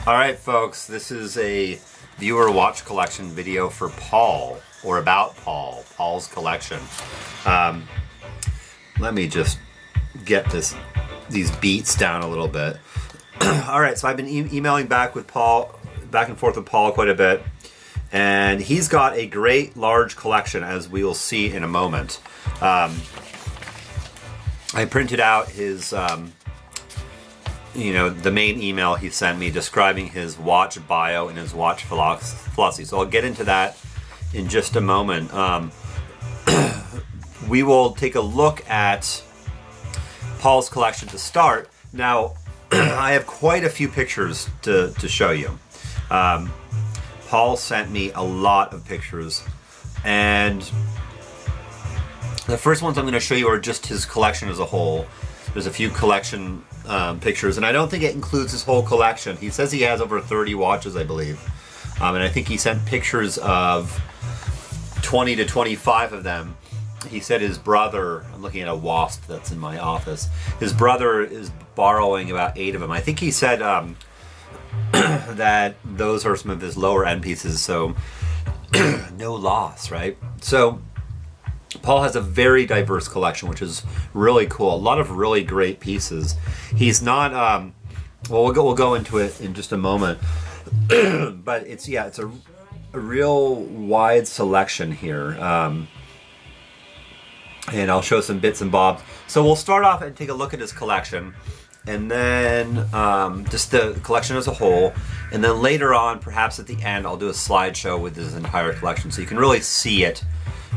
All right, folks, this is a viewer watch collection video for Paul, or about Paul's collection. Let me just get these beats down a little bit. All right, so I've been emailing back and forth with Paul quite a bit, and he's got a great large collection, as we will see in a moment. I printed out his the main email he sent me describing his watch bio and his watch philosophy. So I'll get into that in just a moment. We will take a look at Paul's collection to start. Now, I have quite a few pictures to show you. Paul sent me a lot of pictures, and the first ones I'm going to show you are just his collection as a whole. There's a few collection pictures, and I don't think it includes his whole collection. He says he has over 30 watches, I believe. And I think he sent pictures of 20 to 25 of them. He said his brother, I'm looking at a wasp that's in my office, his brother is borrowing about 8 of them. I think he said that those are some of his lower end pieces, so no loss, right? So Paul has a very diverse collection, which is really cool. A lot of really great pieces. He's not, we'll go into it in just a moment, but it's a real wide selection here. And I'll show some bits and bobs. So we'll start off and take a look at his collection, and then just the collection as a whole, and then later on, perhaps at the end, I'll do a slideshow with his entire collection so you can really see it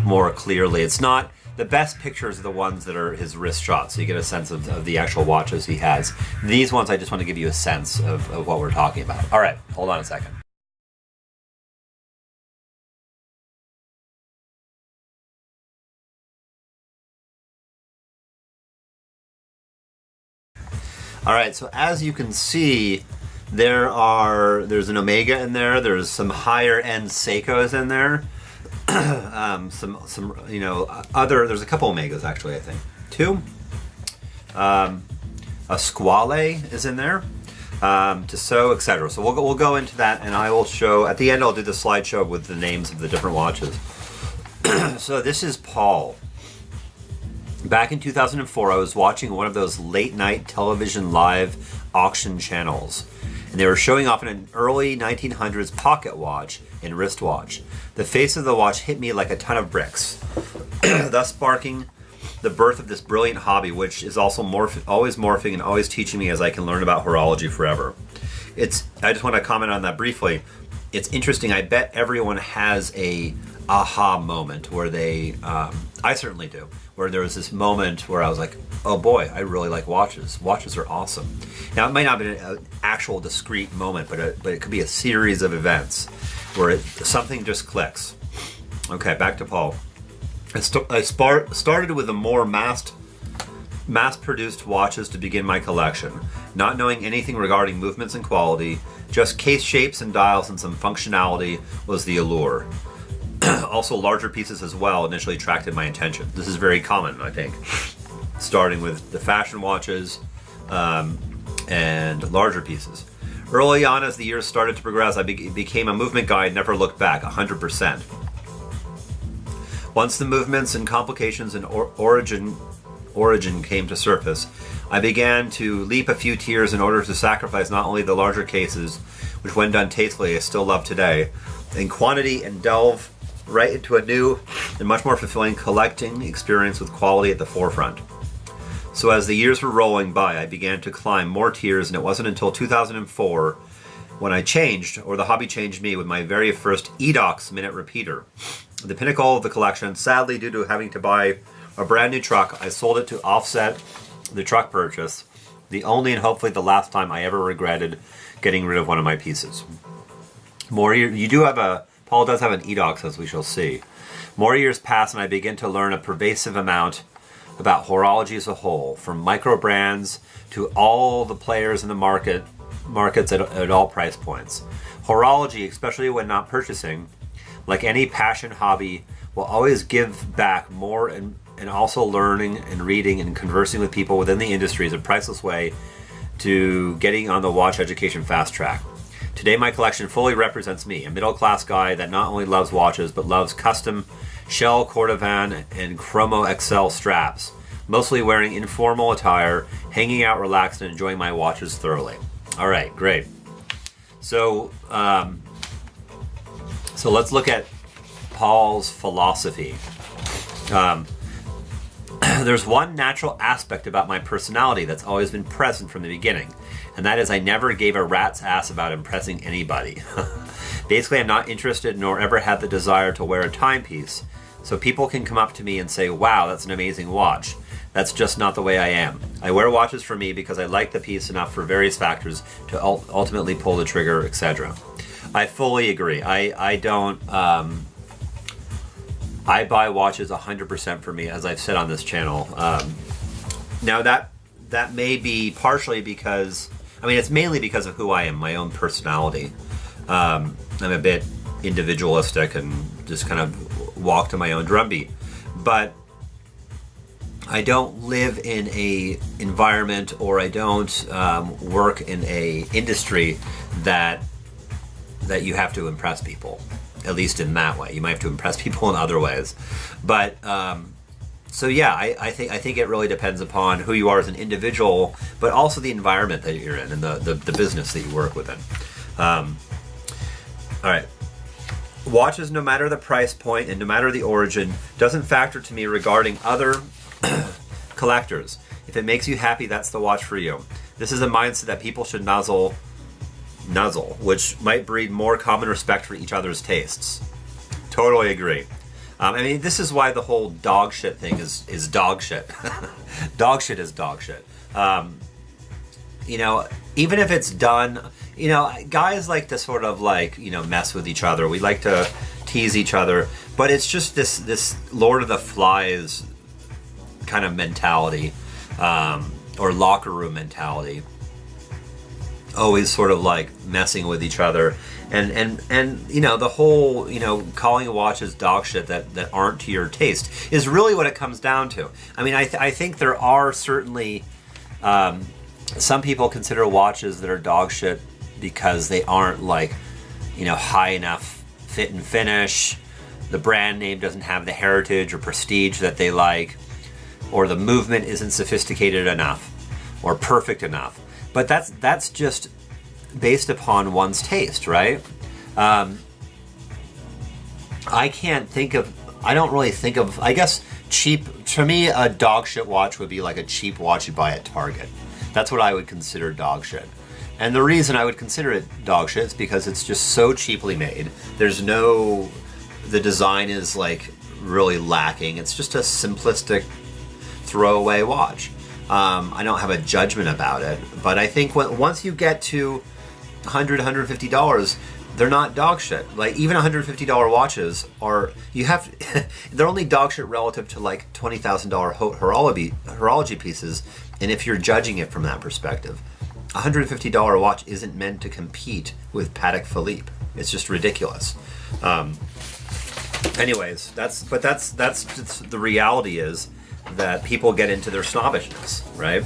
more clearly. It's not the best pictures are the ones that are his wrist shots, so you get a sense of the actual watches he has. These ones I just want to give you a sense of what we're talking about. All right, hold on a second. All right, so as you can see, there's an Omega in there. There's some higher end Seikos in there. There's a couple Omegas actually, I think. 2. A Squale is in there. Tissot, etc. So we'll go into that, and I will show, at the end I'll do the slideshow with the names of the different watches. So this is Paul. Back in 2004, I was watching one of those late night television live auction channels, and they were showing off an early 1900s pocket watch and wristwatch. The face of the watch hit me like a ton of bricks, thus sparking the birth of this brilliant hobby, which is also always morphing and always teaching me as I can learn about horology forever. I just want to comment on that briefly. It's interesting. I bet everyone has a aha moment where they, I certainly do, where there was this moment where I was like, oh boy, I really like watches. Watches are awesome. Now, it might not be an actual discrete moment, but it could be a series of events where something just clicks. Okay, back to Paul. I started with the more mass-produced watches to begin my collection, not knowing anything regarding movements and quality. Just case shapes and dials and some functionality was the allure. Also, larger pieces as well initially attracted my attention. This is very common, I think, starting with the fashion watches and larger pieces. Early on, as the years started to progress, I became a movement guy and never looked back, 100%. Once the movements and complications and origin came to surface, I began to leap a few tiers in order to sacrifice not only the larger cases, which when done tastefully I still love today, in quantity, and delve right into a new and much more fulfilling collecting experience with quality at the forefront. So as the years were rolling by, I began to climb more tiers, and it wasn't until 2004 when I changed, or the hobby changed me, with my very first Edox minute repeater. The pinnacle of the collection. Sadly, due to having to buy a brand new truck, I sold it to offset the truck purchase, the only and hopefully the last time I ever regretted getting rid of one of my pieces. Paul does have an Edox, as we shall see. More years pass, and I begin to learn a pervasive amount about horology as a whole, from micro brands to all the players in the markets at all price points. Horology, especially when not purchasing, like any passion hobby, will always give back more, and also learning and reading and conversing with people within the industry is a priceless way to getting on the watch education fast track. Today my collection fully represents me, a middle-class guy that not only loves watches, but loves custom Shell, Cordovan, and Chromo XL straps, mostly wearing informal attire, hanging out relaxed, and enjoying my watches thoroughly. All right, great. So, so let's look at Paul's philosophy. There's one natural aspect about my personality that's always been present from the beginning, and that is I never gave a rat's ass about impressing anybody. Basically, I'm not interested nor ever had the desire to wear a timepiece, so people can come up to me and say, wow, that's an amazing watch. That's just not the way I am. I wear watches for me because I like the piece enough for various factors to ultimately pull the trigger, etc. I fully agree. I don't... I buy watches 100% for me, as I've said on this channel. Now that may be partially because, I mean, it's mainly because of who I am, my own personality. I'm a bit individualistic and just kind of walk to my own drumbeat. But I don't live in a environment, or I don't work in a industry that you have to impress people. At least in that way. You might have to impress people in other ways. But, so yeah, I think it really depends upon who you are as an individual, but also the environment that you're in and the business that you work within. All right. Watches, no matter the price point and no matter the origin, doesn't factor to me regarding other collectors. If it makes you happy, that's the watch for you. This is a mindset that people should nuzzle, which might breed more common respect for each other's tastes. Totally agree. I mean, this is why the whole dog shit thing is dog shit. Dog shit is dog shit. You know, even if it's done, you know, guys like to sort of like, you know, mess with each other. We like to tease each other, but it's just this Lord of the Flies kind of mentality, or locker room mentality. Always sort of like messing with each other, and you know, the whole, you know, calling watches dog shit that aren't to your taste is really what it comes down to. I mean, I think there are certainly some people consider watches that are dog shit because they aren't, like, you know, high enough fit and finish, the brand name doesn't have the heritage or prestige that they like, or the movement isn't sophisticated enough or perfect enough. But that's just based upon one's taste, right? I don't really think of, I guess cheap, to me a dog shit watch would be like a cheap watch you buy at Target. That's what I would consider dog shit. And the reason I would consider it dog shit is because it's just so cheaply made. The design is like really lacking. It's just a simplistic throwaway watch. I don't have a judgment about it, but I think once you get to $100, $150, they're not dog shit. Like, even $150 watches they're only dog shit relative to like $20,000 horology pieces, and if you're judging it from that perspective, a $150 watch isn't meant to compete with Patek Philippe. It's just ridiculous. Anyways, that's the reality is that people get into their snobbishness, right?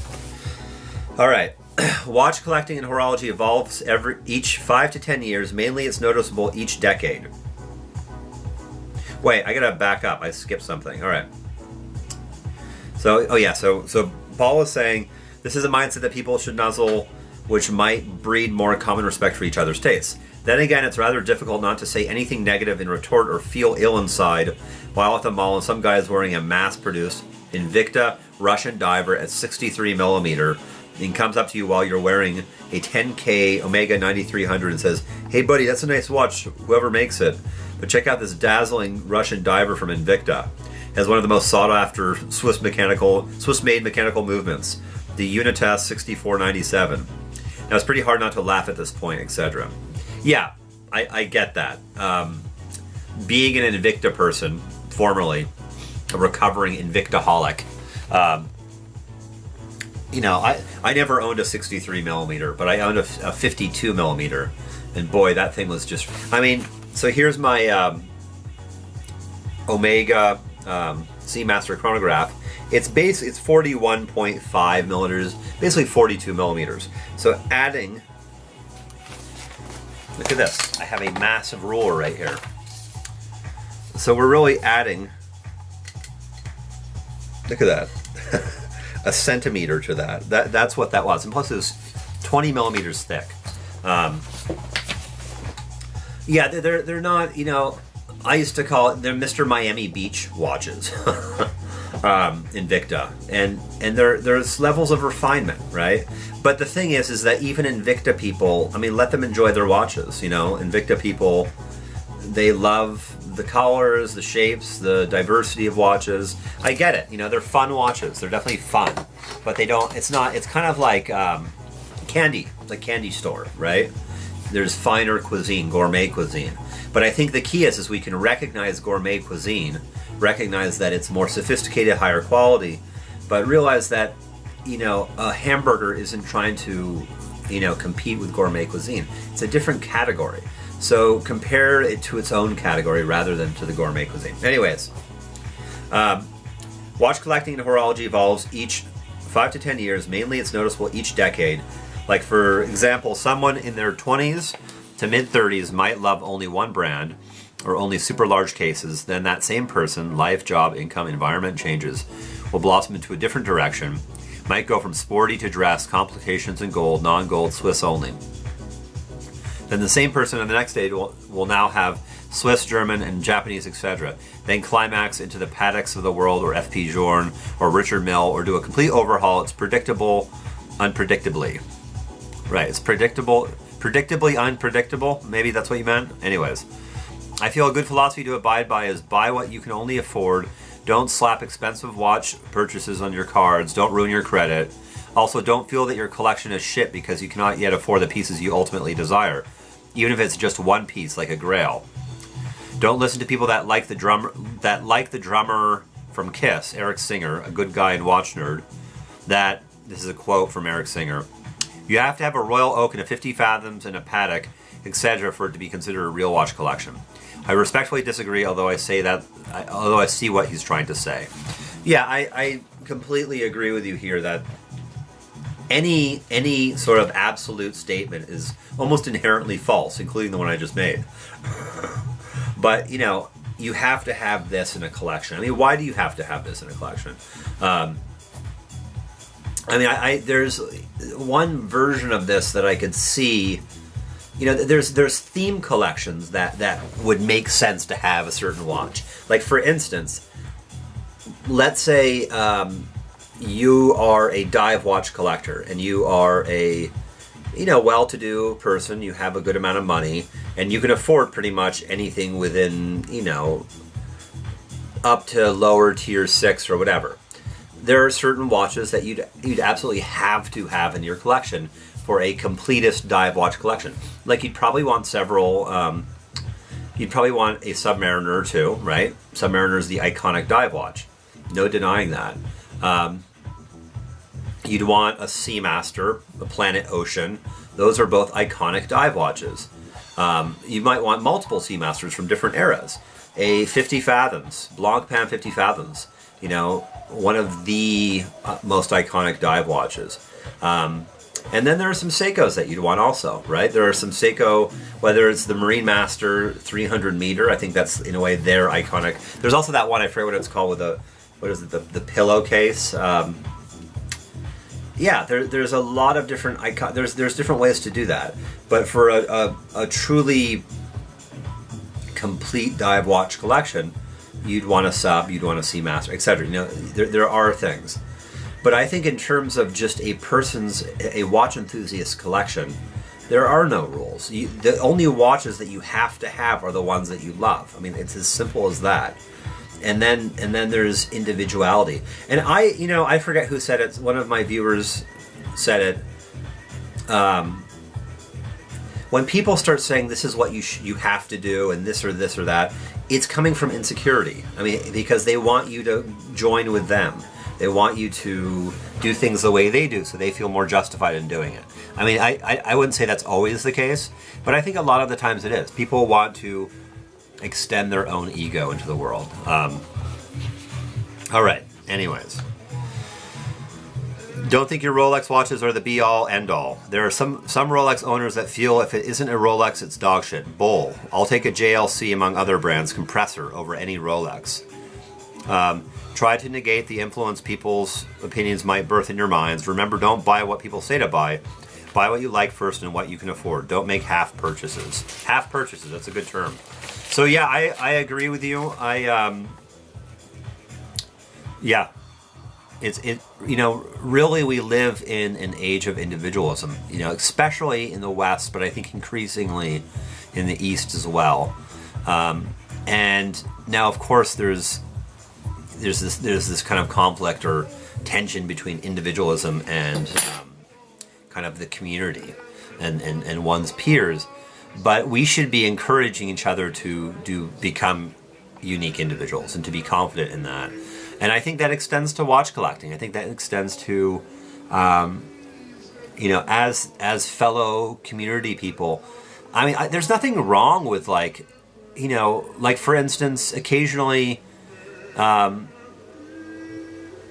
All right. Watch collecting and horology evolves each 5 to 10 years. Mainly it's noticeable each decade. Wait, I gotta back up. I skipped something. All right. So Paul is saying this is a mindset that people should nuzzle, which might breed more common respect for each other's tastes. Then again, it's rather difficult not to say anything negative in retort or feel ill inside while at the mall and some guy is wearing a mass-produced Invicta Russian diver at 63 millimeter and comes up to you while you're wearing a 10K Omega 9300 and says, "Hey buddy, that's a nice watch, whoever makes it, but check out this dazzling Russian diver from Invicta. It has one of the most sought after Swiss-made mechanical movements, the Unitas 6497. Now it's pretty hard not to laugh at this point, etc." Yeah, I get that. Being an Invicta person, formerly a recovering Invictaholic, you know, I never owned a 63 millimeter, but I owned a 52 millimeter, and boy, that thing was just, I mean, so here's my Omega Seamaster chronograph. It's 41.5 millimeters, basically 42 millimeters. So adding Look at this. I have a massive ruler right here. So we're really adding, look at that, a centimeter to that. That's what that was. And plus it was 20 millimeters thick. Yeah, they're not, you know, I used to call it, they're Mr. Miami Beach watches. Invicta, and there's levels of refinement, right? But the thing is that even Invicta people, I mean, let them enjoy their watches. You know, Invicta people, they love the colors, the shapes, the diversity of watches. I get it. You know, they're fun watches. They're definitely fun, but they don't. It's not. It's kind of like candy, like candy store, right? There's finer cuisine, gourmet cuisine. But I think the key is we can recognize gourmet cuisine, recognize that it's more sophisticated, higher quality, but realize that, you know, a hamburger isn't trying to, you know, compete with gourmet cuisine. It's a different category. So compare it to its own category rather than to the gourmet cuisine. Anyways, watch collecting and horology evolves each 5 to 10 years. Mainly it's noticeable each decade. Like, for example, someone in their 20s to mid-30s might love only one brand or only super large cases. Then that same person, life, job, income, environment changes, will blossom into a different direction. Might go from sporty to dress, complications and gold, non-gold, Swiss only. Then the same person in the next stage will now have Swiss, German, and Japanese, etc. Then climax into the Pateks of the world, or FP Journe, or Richard Mille, or do a complete overhaul. It's predictable, unpredictably. Right, it's predictably unpredictable. Maybe that's what you meant. Anyways, I feel a good philosophy to abide by is buy what you can only afford. Don't slap expensive watch purchases on your cards. Don't ruin your credit. Also, don't feel that your collection is shit because you cannot yet afford the pieces you ultimately desire, even if it's just one piece, like a Grail. Don't listen to people that like the drummer from Kiss, Eric Singer, a good guy and watch nerd. This is a quote from Eric Singer. You have to have a Royal Oak and a 50 Fathoms and a Patek, etc., for it to be considered a real watch collection. I respectfully disagree, although I see what he's trying to say. Yeah, I completely agree with you here that any sort of absolute statement is almost inherently false, including the one I just made. But, you know, you have to have this in a collection. I mean, why do you have to have this in a collection? I mean, there's one version of this that I could see. You know, there's theme collections that would make sense to have a certain watch. Like, for instance, let's say you are a dive watch collector and you are a, you know, well-to-do person. You have a good amount of money and you can afford pretty much anything within, you know, up to lower tier 6 or whatever. There are certain watches that you'd absolutely have to have in your collection for a completist dive watch collection. Like, you'd probably want several, you'd probably want a Submariner too, right? Submariner is the iconic dive watch. No denying that. You'd want a Seamaster, a Planet Ocean. Those are both iconic dive watches. You might want multiple Seamasters from different eras. A 50 Fathoms, Blancpain 50 Fathoms, you know, one of the most iconic dive watches. And then there are some Seikos that you'd want also, right? There are some Seiko, whether it's the Marine Master 300 meter, I think that's in a way their iconic. There's also that one, I forget what it's called, with the pillowcase. Yeah, there's a lot of different there's different ways to do that. But for a truly complete dive watch collection, you'd want a Sub, you'd want a Seamaster, etc. You know, there are things. But I think in terms of just a watch enthusiast collection, there are no rules. The only watches that you have to have are the ones that you love. I mean, it's as simple as that. And then there's individuality. And I forget who said it. One of my viewers said it. When people start saying this is what you have to do and this or that, it's coming from insecurity. I mean, because they want you to join with them. They want you to do things the way they do, so they feel more justified in doing it. I mean, I wouldn't say that's always the case, but I think a lot of the times it is. People want to extend their own ego into the world. All right, anyways. Don't think your Rolex watches are the be-all, end-all. There are some Rolex owners that feel if it isn't a Rolex, it's dog shit. Bull. I'll take a JLC among other brands, compressor, over any Rolex. Try to negate the influence people's opinions might birth in your minds. Remember, don't buy what people say to buy. Buy what you like first and what you can afford. Don't make half purchases. Half purchases, that's a good term. So yeah, I agree with you. Yeah. Really we live in an age of individualism, especially in the West, but I think increasingly in the East as well. And now, of course, there's this kind of conflict or tension between individualism and kind of the community and one's peers. But we should be encouraging each other to become unique individuals and to be confident in that. And I think that extends to watch collecting. I think that extends to, as fellow community people. I mean, there's nothing wrong with for instance, occasionally,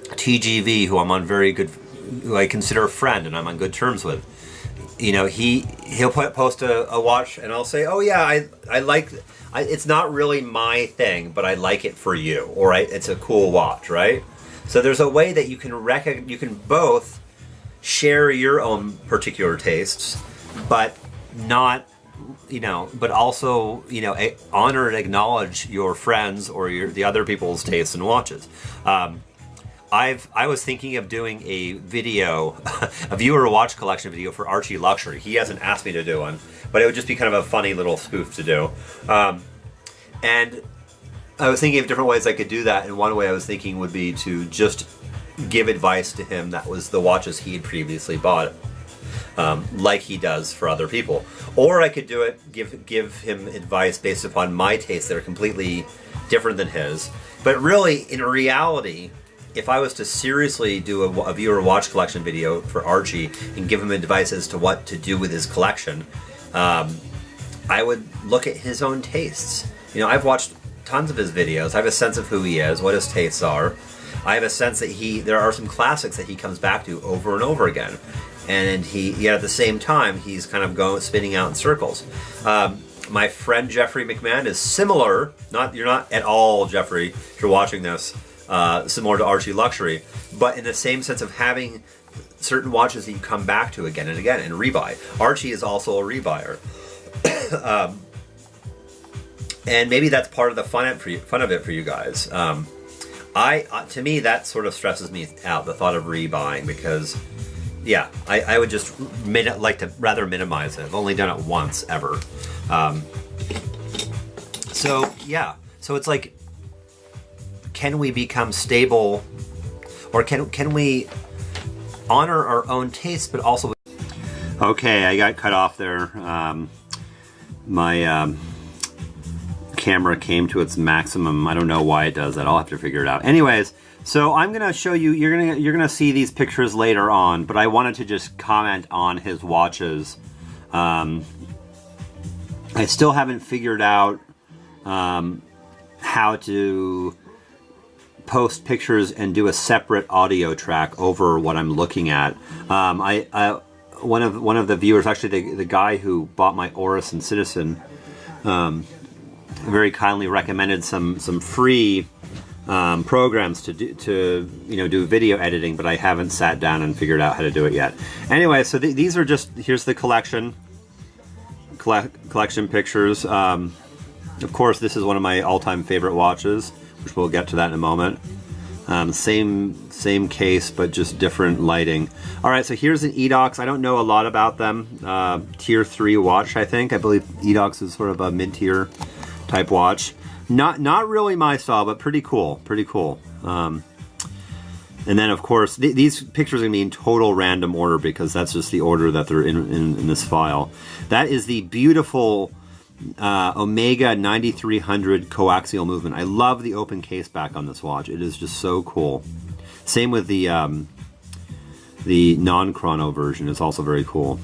TGV, who I'm on who I consider a friend and I'm on good terms with. He'll post a watch and I'll say, oh yeah, I like. It's not really my thing, but I like it for you, or it's a cool watch, right? So there's a way that you can both share your own particular tastes, but not, but also, honor and acknowledge your friends or the other people's tastes in watches. I was thinking of doing a video, a viewer watch collection video for Archie Luxury. He hasn't asked me to do one, but it would just be kind of a funny little spoof to do. And I was thinking of different ways I could do that, and one way I was thinking would be to just give advice to him that was the watches he had previously bought, like he does for other people. Or I could do it, give him advice based upon my tastes that are completely different than his. But really, in reality, if I was to seriously do a viewer watch collection video for Archie and give him advice as to what to do with his collection, I would look at his own tastes. I've watched tons of his videos. I have a sense of who he is, what his tastes are. I have a sense that there are some classics that he comes back to over and over again. And yet at the same time, he's kind of spinning out in circles. My friend Jeffrey McMahon is similar. You're not at all, Jeffrey, if you're watching this, similar to Archie Luxury, but in the same sense of having certain watches that you come back to again and again and rebuy. Archie is also a rebuyer. And maybe that's part of the fun of it for you guys. To me, that sort of stresses me out, the thought of rebuying, because, yeah, I would just like to rather minimize it. I've only done it once ever. So it's like, can we become stable, or can we honor our own tastes, but also... Okay, I got cut off there. My camera came to its maximum. I don't know why it does that. I'll have to figure it out. Anyways, so I'm gonna show you. You're gonna see these pictures later on, but I wanted to just comment on his watches. I still haven't figured out how to post pictures and do a separate audio track over what I'm looking at. One of the viewers, actually the guy who bought my Oris and Citizen, very kindly recommended some free programs to do video editing, but I haven't sat down and figured out how to do it yet. Anyway, so these are here's the collection pictures. Of course, this is one of my all-time favorite watches, which we'll get to that in a moment. Same case, but just different lighting. All right, so here's an Edox. I don't know a lot about them. Tier 3 watch, I think. I believe Edox is sort of a mid-tier type watch. Not really my style, but pretty cool. Pretty cool. And then, of course, these pictures are going to be in total random order because that's just the order that they're in this file. That is the beautiful Omega 9300 coaxial movement. I love the open case back on this watch. It is just so cool. Same with the non-chrono version. It's also very cool.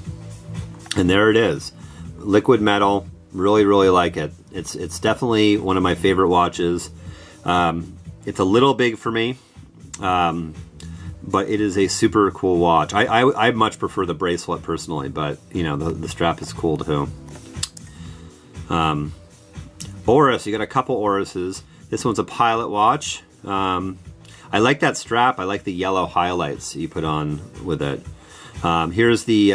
And there it is. Liquid metal. Really, really like it. It's definitely one of my favorite watches. It's a little big for me. but it is a super cool watch. I much prefer the bracelet personally, but you know, the strap is cool too. Oris, you got a couple Orises. This one's a Pilot watch. I like that strap. I like the yellow highlights you put on with it. Here's the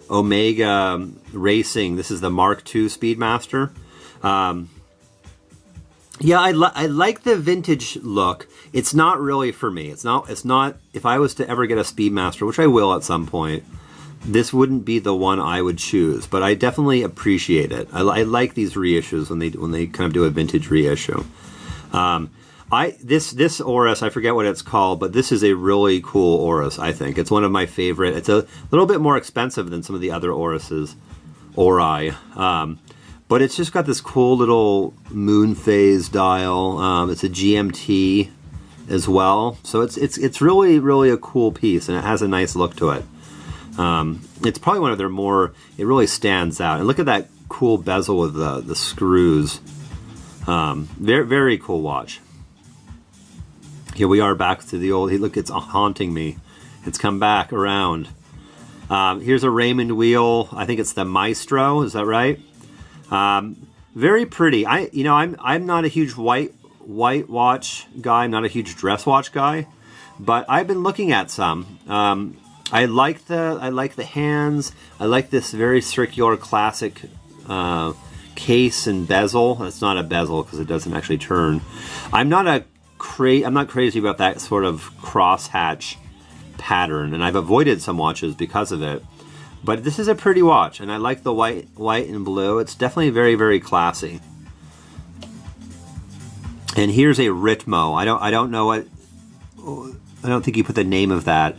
Omega Racing. This is the Mark II Speedmaster. Yeah, I like the vintage look. It's not really for me. It's not. If I was to ever get a Speedmaster, which I will at some point, this wouldn't be the one I would choose. But I definitely appreciate it. I like these reissues when they kind of do a vintage reissue. This Oris, I forget what it's called, but this is a really cool Oris. I think it's one of my favorite. It's a little bit more expensive than some of the other Orises, but it's just got this cool little moon phase dial. It's a GMT as well, so it's really a cool piece, and it has a nice look to it. It's probably one of their more. It really stands out, and look at that cool bezel with the screws. Very cool watch. Here we are back to the old. Look, it's haunting me. It's come back around. Here's a Raymond wheel. I think it's the Maestro. Is that right? Very pretty. I'm not a huge white watch guy. I'm not a huge dress watch guy, but I've been looking at some. I like the hands. I like this very circular classic case and bezel. It's not a bezel because it doesn't actually turn. I'm not crazy about that sort of crosshatch pattern, and I've avoided some watches because of it. But this is a pretty watch, and I like the white and blue. It's definitely very classy. And here's a Ritmo. I don't know what. I don't think you put the name of that.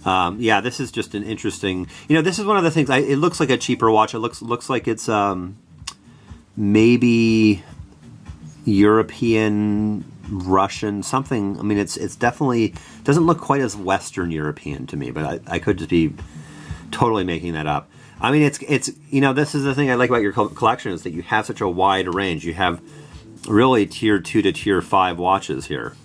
Yeah, this is just an interesting. This is one of the things. It looks like a cheaper watch. It looks like it's maybe European, Russian, something. I mean, it's definitely doesn't look quite as Western European to me, but I could just be totally making that up. I mean, it's this is the thing I like about your collection is that you have such a wide range. You have really tier 2 to tier 5 watches here.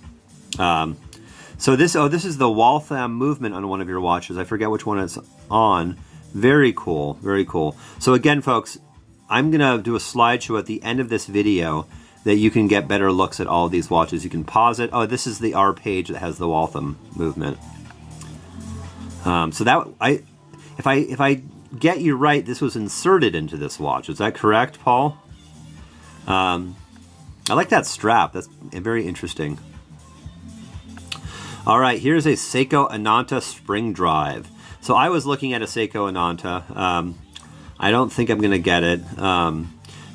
So this is the Waltham movement on one of your watches. I forget which one it's on. Very cool, very cool. So again, folks, I'm gonna do a slideshow at the end of this video that you can get better looks at all of these watches. You can pause it. Oh, this is the R page that has the Waltham movement. So that if I get you right, this was inserted into this watch. Is that correct, Paul? I like that strap. That's very interesting. All right, here's a Seiko Ananta Spring Drive. So I was looking at a Seiko Ananta. I don't think I'm going to get it.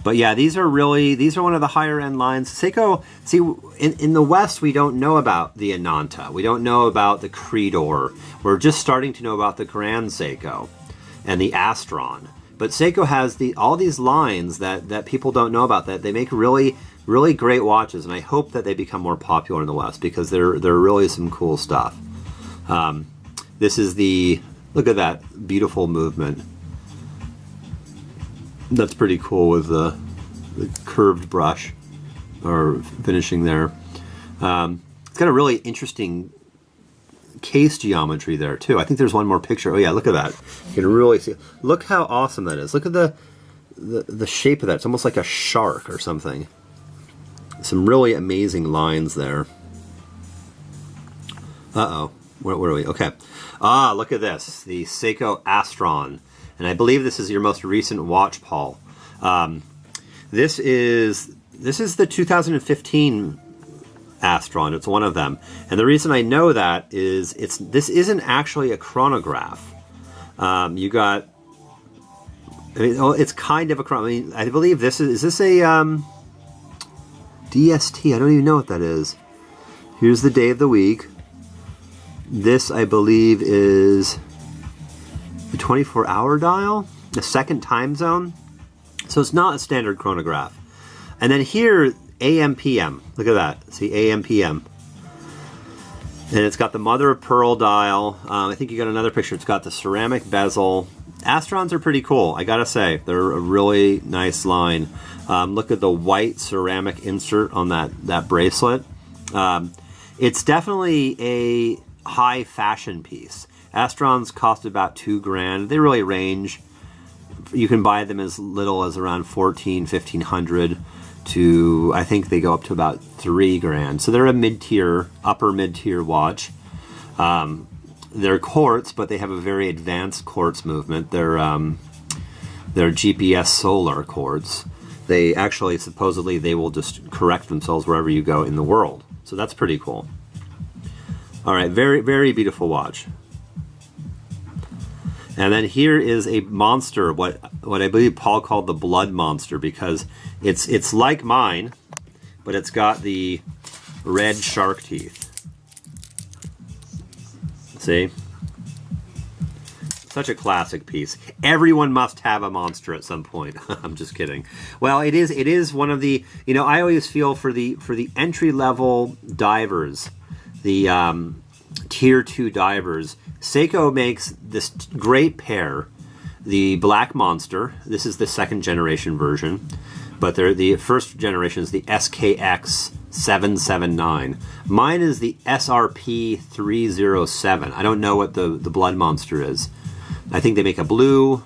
But yeah, these are one of the higher end lines. Seiko, see, in the West, we don't know about the Ananta. We don't know about the Creedor. We're just starting to know about the Grand Seiko and the Astron. But Seiko has all these lines that people don't know about, that they make really great watches, and I hope that they become more popular in the West because they're really some cool stuff. This is look at that beautiful movement. That's pretty cool with the curved brush or finishing there. It's got a really interesting case geometry there too. I think there's one more picture. Oh yeah, look at that. You can really see. Look how awesome that is. Look at the shape of that. It's almost like a shark or something. Some really amazing lines there. Uh-oh. Where are we? Okay. Ah, look at this. The Seiko Astron. And I believe this is your most recent watch, Paul. This is the 2015 Astron. It's one of them. And the reason I know that is this isn't actually a chronograph. You got... it's kind of a chronograph. I mean, I believe this is this a DST? I don't even know what that is. Here's the day of the week. This, I believe, is the 24-hour dial, the second time zone. So it's not a standard chronograph. And then here, AM PM. Look at that. See, AM PM. And it's got the mother of pearl dial. I think you got another picture. It's got the ceramic bezel. Astrons are pretty cool, I gotta say. They're a really nice line. Look at the white ceramic insert on that bracelet. It's definitely high fashion piece. Astrons cost about $2,000. They really range. You can buy them as little as around $1,400-1,500 to, I think they go up to about $3,000. So they're a mid-tier, upper mid-tier watch. They're quartz, but they have a very advanced quartz movement. They're GPS solar quartz. They actually, supposedly, they will just correct themselves wherever you go in the world. So that's pretty cool. All right, very, very beautiful watch. And then here is a monster, what I believe Paul called the blood monster, because it's like mine, but it's got the red shark teeth. See? Such a classic piece. Everyone must have a monster at some point. I'm just kidding. Well, it is one of the, you know, I always feel for the entry-level divers, the tier 2 divers, Seiko makes this great pair, the Black Monster. This is the second generation version, but the first generation is the SKX 779. Mine is the SRP 307. I don't know what the Blood Monster is. I think they make a blue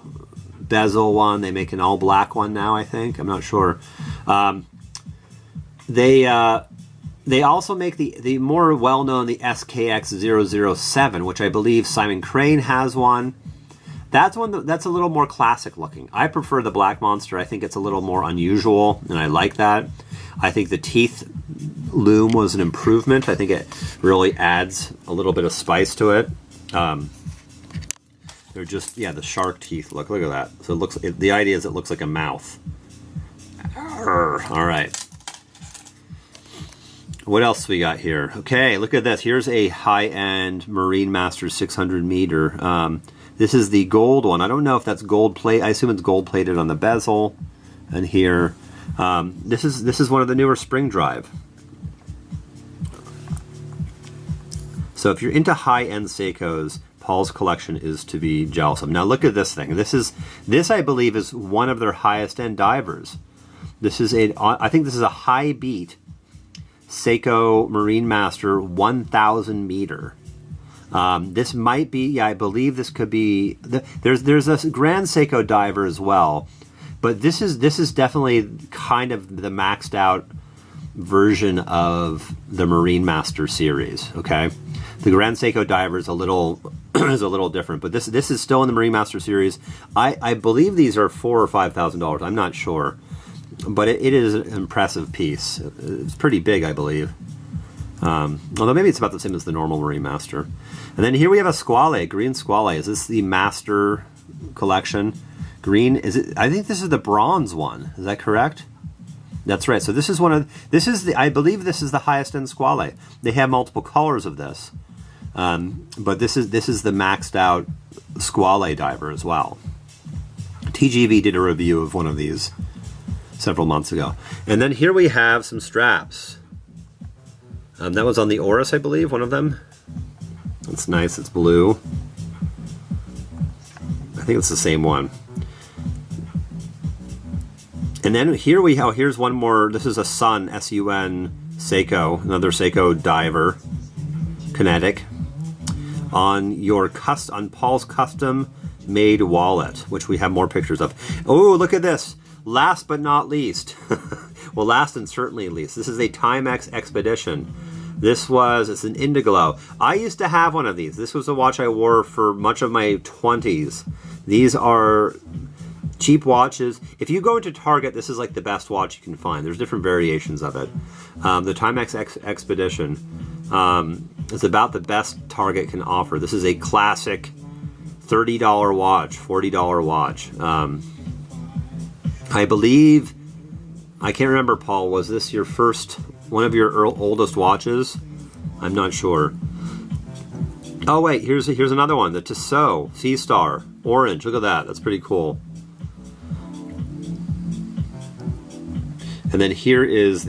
bezel one. They make an all black one now, I think. I'm not sure. They also make the more well-known, the SKX 007, which I believe Simon Crane has one. That's one that's a little more classic looking. I prefer the Black Monster. I think it's a little more unusual, and I like that. I think the teeth loom was an improvement. I think it really adds a little bit of spice to it. They're just, yeah, the shark teeth. Look at that. So it looks. The idea is it looks like a mouth. All right. What else we got here? Okay, look at this. Here's a high-end Marine Master 600 meter. This is the gold one. I don't know if that's gold plate. I assume it's gold plated on the bezel. And here, this is one of the newer Spring Drive. So if you're into high-end Seikos, Paul's collection is to be jealous of. Now look at this thing. This I believe is one of their highest-end divers. This is I think this is a high beat Seiko Marine Master 1000 meter. This might be, yeah, I believe this could be. There's a Grand Seiko diver as well, but this is definitely kind of the maxed out version of the Marine Master series. Okay, the Grand Seiko diver is a little different, but this is still in the Marine Master series. I believe these are $4,000 or $5,000. I'm not sure. But it is an impressive piece. It's pretty big, I believe. Although maybe it's about the same as the normal Marine Master. And then here we have a Squale, green Squale. Is this the Master collection? Green, is it? I think this is the bronze one. Is that correct? That's right. So this is I believe this is the highest end Squale. They have multiple colors of this. But this is the maxed out Squale diver as well. TGV did a review of one of these several months ago. And then here we have some straps. That was on the Oris, I believe, one of them. It's nice, it's blue. I think it's the same one. And then here here's one more. This is a Sun, S-U-N, Seiko, another Seiko diver, kinetic, on Paul's custom made wallet, which we have more pictures of. Oh, look at this. Last but not least, well, last and certainly least, this is a Timex Expedition. It's an Indiglo. I used to have one of these. This was a watch I wore for much of my 20s. These are cheap watches. If you go into Target, this is like the best watch you can find. There's different variations of it. The Timex Expedition is about the best Target can offer. This is a classic $30 watch, $40 watch. I believe, I can't remember, Paul, was this your one of your oldest watches? I'm not sure. Oh wait, here's another one, the Tissot Seastar, orange, look at that, that's pretty cool. And then here is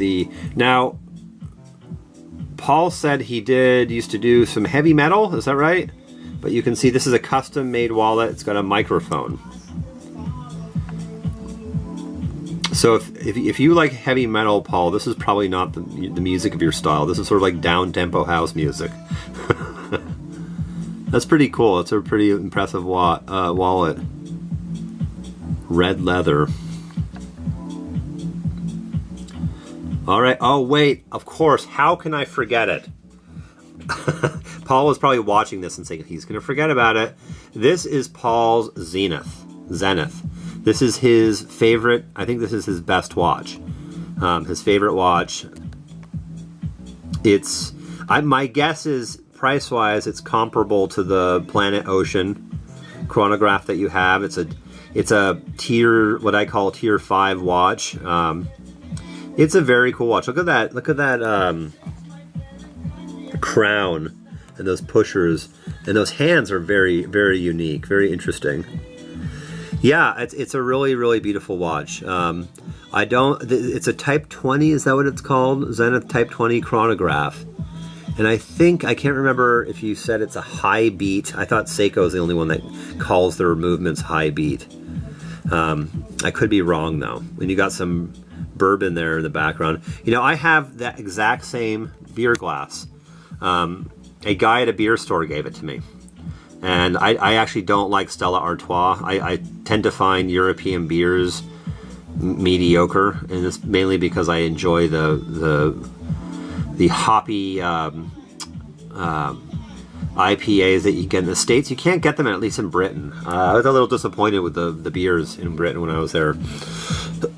now, Paul said he used to do some heavy metal, is that right? But you can see this is a custom made wallet, it's got a microphone. So if you like heavy metal, Paul, this is probably not the music of your style. This is sort of like down-tempo house music. That's pretty cool. It's a pretty impressive wallet. Red leather. All right. Oh, wait. Of course. How can I forget it? Paul was probably watching this and saying he's going to forget about it. This is Paul's Zenith. This is his favorite. I think this is his best watch. His favorite watch. It's. My guess is price-wise, it's comparable to the Planet Ocean chronograph that you have. It's a tier, what I call tier 5 watch. It's a very cool watch. Look at that. Look at that crown and those pushers, and those hands are very, very unique, very interesting. Yeah, it's a really, really beautiful watch. It's a Type 20. Is that what it's called? Zenith Type 20 chronograph. And I can't remember if you said it's a high beat. I thought Seiko is the only one that calls their movements high beat. I could be wrong though. When you got some bourbon there in the background. You know, I have that exact same beer glass. A guy at a beer store gave it to me. And I actually don't like Stella Artois. I tend to find European beers mediocre, and it's mainly because I enjoy the hoppy IPAs that you get in the States. You can't get them at least in Britain. I was a little disappointed with the beers in Britain when I was there.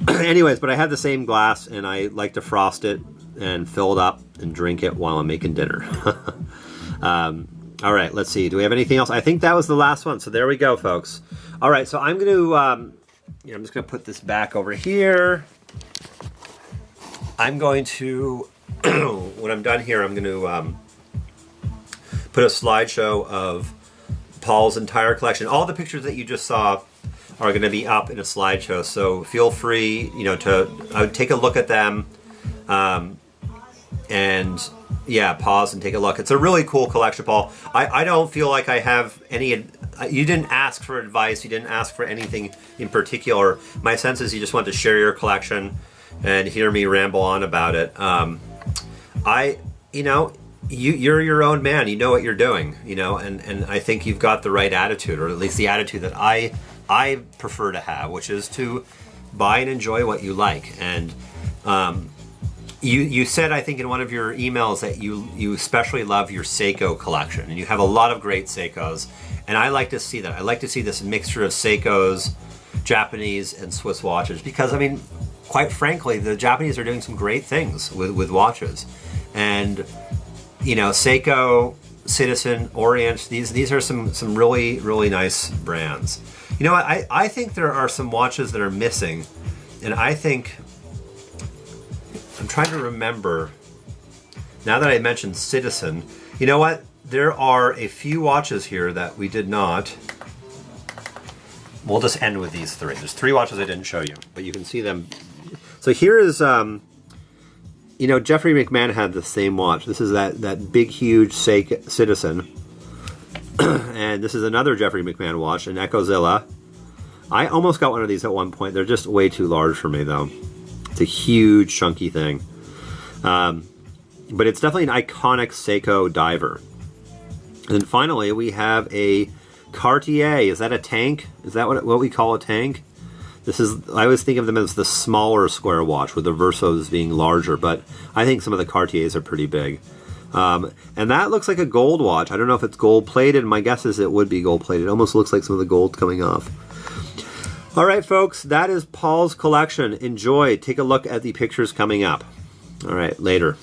Anyways, but I had the same glass, and I like to frost it and fill it up and drink it while I'm making dinner. All right, let's see. Do we have anything else? I think that was the last one. So there we go, folks. All right, so I'm going to, I'm just going to put this back over here. I'm going to, when I'm done here, I'm going to put a slideshow of Paul's entire collection. All the pictures that you just saw are going to be up in a slideshow. So feel free, to take a look at them. And yeah, pause and take a look. It's a really cool collection, Paul. I don't feel like I have any. You didn't ask for advice. You didn't ask for anything in particular. My sense is you just want to share your collection and hear me ramble on about it. You're your own man. You know what you're doing. And I think you've got the right attitude, or at least the attitude that I prefer to have, which is to buy and enjoy what you like. And You said, I think, in one of your emails that you especially love your Seiko collection, and you have a lot of great Seikos, and I like to see that. I like to see this mixture of Seikos, Japanese, and Swiss watches, because, I mean, quite frankly, the Japanese are doing some great things with watches. And, Seiko, Citizen, Orient, these are some really, really nice brands. You know what? I think there are some watches that are missing, and I think... I'm trying to remember, now that I mentioned Citizen, you know what? There are a few watches here that we did not. We'll just end with these three. There's 3 watches I didn't show you, but you can see them. So here is, Jeffrey McMahon had the same watch. This is that big, huge Citizen. And this is another Jeffrey McMahon watch, an Echozilla. I almost got one of these at one point. They're just way too large for me, though. It's a huge, chunky thing. But it's definitely an iconic Seiko diver. And then finally, we have a Cartier. Is that a tank? Is that what we call a tank? I always think of them as the smaller square watch, with the Versos being larger, but I think some of the Cartiers are pretty big. And that looks like a gold watch. I don't know if it's gold-plated. My guess is it would be gold-plated. It almost looks like some of the gold coming off. All right, folks, that is Paul's collection. Enjoy. Take a look at the pictures coming up. All right, later.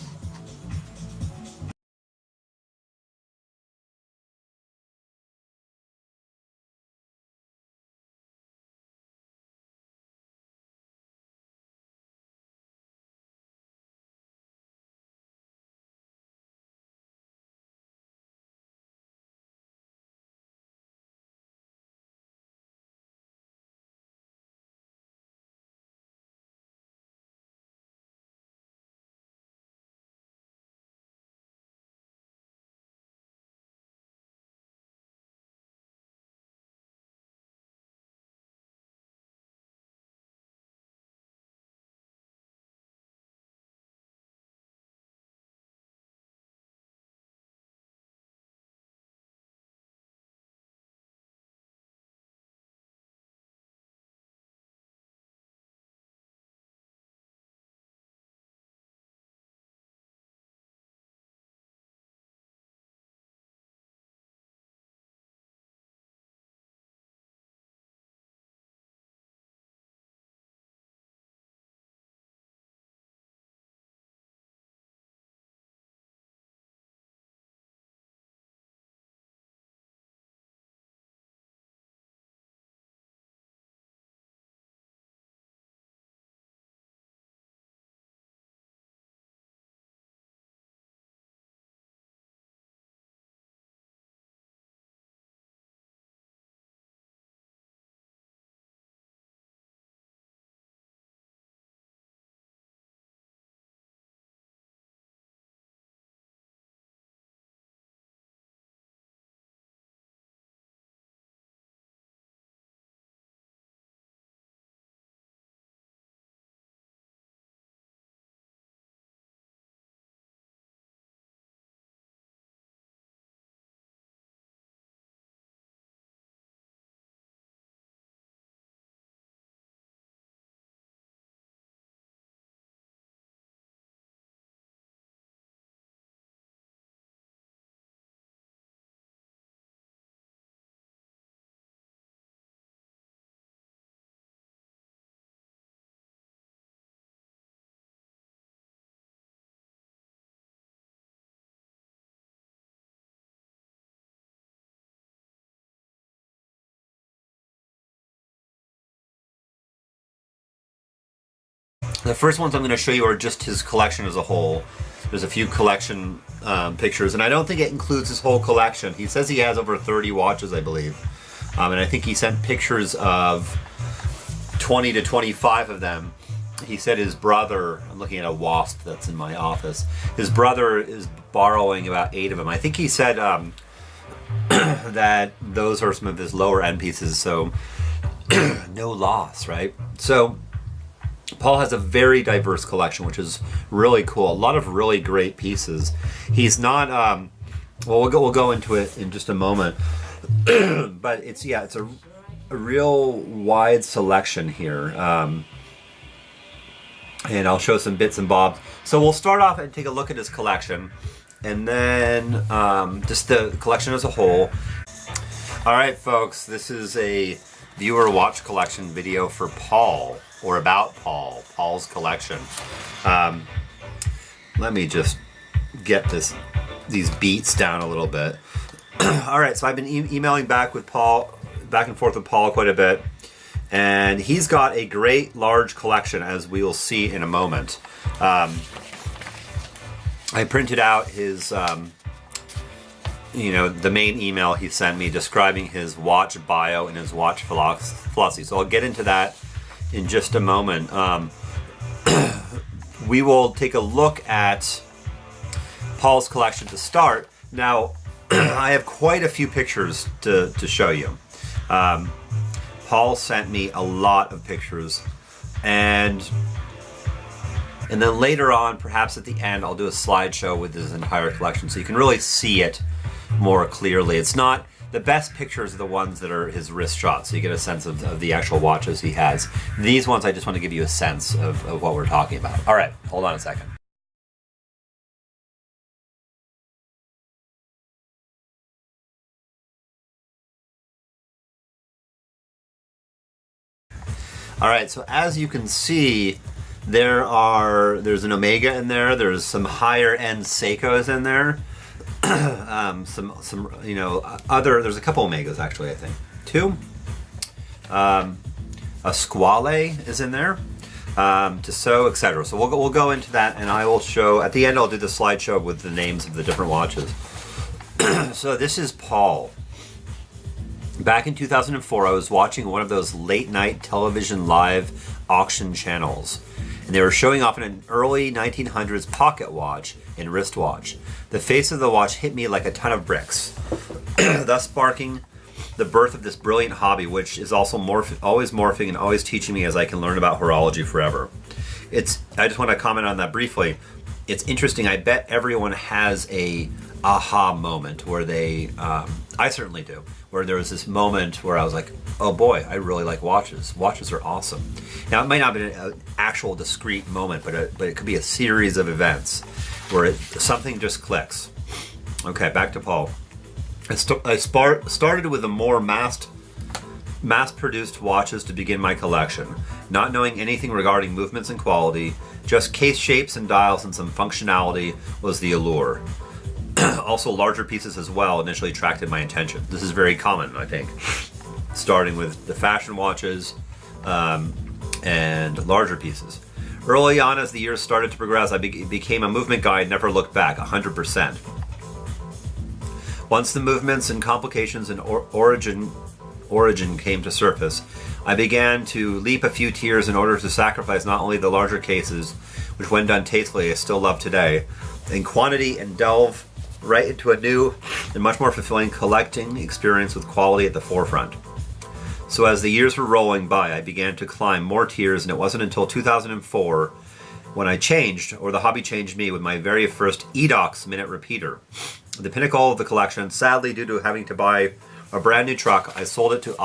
The first ones I'm going to show you are just his collection as a whole. There's a few collection pictures, and I don't think it includes his whole collection. He says he has over 30 watches, I believe. And I think he sent pictures of 20 to 25 of them. He said his brother, I'm looking at a wasp that's in my office, his brother is borrowing about 8 of them. I think he said that those are some of his lower end pieces, so no loss, right? So Paul has a very diverse collection, which is really cool. A lot of really great pieces. He's not, well, we'll go into it in just a moment. But it's a real wide selection here. And I'll show some bits and bobs. So we'll start off and take a look at his collection, and then just the collection as a whole. All right, folks, this is a viewer watch collection video for Paul, or about Paul's collection. Let me just get these beats down a little bit. All right, so I've been emailing back and forth with Paul quite a bit, and he's got a great large collection, as we will see in a moment. I printed out his, the main email he sent me describing his watch bio and his watch philosophy. So I'll get into that in just a moment. We will take a look at Paul's collection to start. Now, I have quite a few pictures to show you. Paul sent me a lot of pictures, and then later on, perhaps at the end, I'll do a slideshow with his entire collection so you can really see it more clearly. It's not the best pictures are the ones that are his wrist shots, so you get a sense of the actual watches he has. These ones, I just want to give you a sense of what we're talking about. All right, hold on a second. All right, so as you can see, there's an Omega in there. There's some higher end Seikos in there. There's a couple Omegas actually, I think. 2. A Squale is in there. Tissot, etc. So we'll go into that, and I will show at the end. I'll do the slideshow with the names of the different watches. So this is Paul. Back in 2004, I was watching one of those late night television live auction channels, and they were showing off an early 1900s pocket watch and wristwatch. The face of the watch hit me like a ton of bricks, thus sparking the birth of this brilliant hobby, which is also always morphing and always teaching me as I can learn about horology forever. I just want to comment on that briefly. It's interesting. I bet everyone has a aha moment where they, I certainly do, where there was this moment where I was like, oh boy, I really like watches. Watches are awesome. Now, it might not be an actual discrete moment, but it could be a series of events where something just clicks. Okay, back to Paul. I started with the more mass-produced watches to begin my collection, not knowing anything regarding movements and quality. Just case shapes and dials and some functionality was the allure. Also, larger pieces as well initially attracted my attention. This is very common, I think, starting with the fashion watches and larger pieces. Early on, as the years started to progress, I became a movement guy and never looked back, 100%. Once the movements and complications and origin came to surface, I began to leap a few tiers in order to sacrifice not only the larger cases, which when done tastefully I still love today, in quantity, and delve right into a new and much more fulfilling collecting experience with quality at the forefront. So as the years were rolling by, I began to climb more tiers, and it wasn't until 2004 when I changed, or the hobby changed me, with my very first Edox minute repeater. The pinnacle of the collection. Sadly, due to having to buy a brand new truck, I sold it to